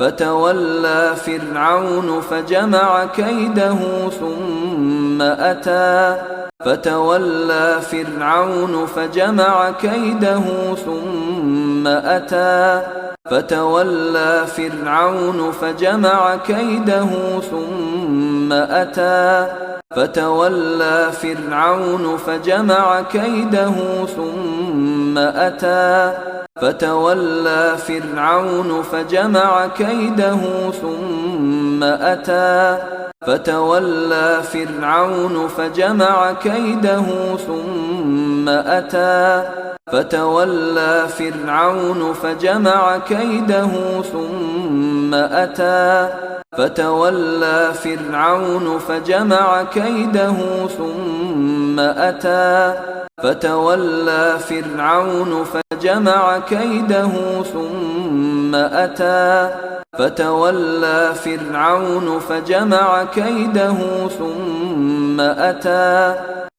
فتولى فرعون فجمع كيده ثم أتى فتولى فرعون فجمع كيده ثم أتى فتولى فرعون فجمع كيده ثم أتى فتولى فرعون فجمع كيده ثم أتى فتولى فرعون فجمع كيده ثم أتى فتولى فرعون فجمع كيده ثم أتى فتولى فرعون فجمع كيده ثم أتى فتولى فرعون فجمع كيده ثم أتى فتولى فرعون فجمع كيده ثم أتى فتولى فرعون فجمع كيده ثم أتى